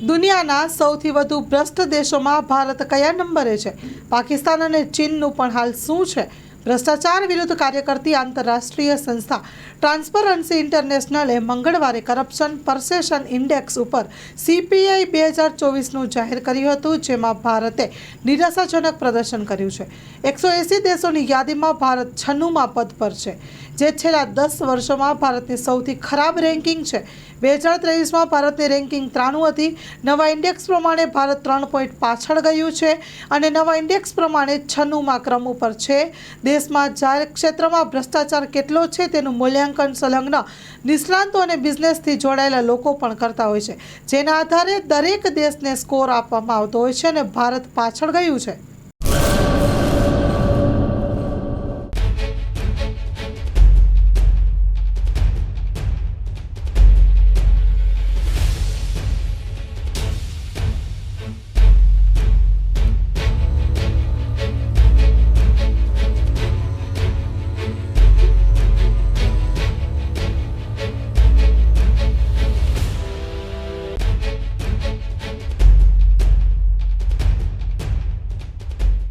દુનિયાના સૌથી વધુ ભ્રષ્ટ દેશોમાં ભારત કયા નંબરે છે? પાકિસ્તાન અને ચીનનું પણ હાલ શું છે? ભ્રષ્ટાચાર વિરુદ્ધ કાર્ય કરતી આંતરરાષ્ટ્રીય સંસ્થા ટ્રાન્સપરન્સી ઇન્ટરનેશનલે મંગળવારે કરપ્શન પરસેપ્શન ઇન્ડેક્સ ઉપર CPI 2024નું જાહેર કર્યું હતું, જેમાં ભારતે નિરાશાજનક પ્રદર્શન કર્યું છે. 180 દેશોની યાદીમાં ભારત 96મા પદ પર છે, જે છેલ્લા 10 વર્ષોમાં ભારતની સૌથી ખરાબ રેન્કિંગ છે. 2023માં ભારતની રેન્કિંગ 93 હતી. નવા ઇન્ડેક્સ પ્રમાણે ભારત 3 પોઈન્ટ પાછળ ગયું છે અને નવા ઇન્ડેક્સ પ્રમાણે 96મા ક્રમ ઉપર છે. દેશમાં જાહેર ક્ષેત્રમાં ભ્રષ્ટાચાર કેટલો છે તેનું મૂલ્યાંકન સંલગ્ન નિષ્ણાતો અને બિઝનેસથી જોડાયેલા લોકો પણ કરતા હોય છે, જેના આધારે દરેક દેશને સ્કોર આપવામાં આવતો હોય છે અને ભારત પાછળ ગયું છે.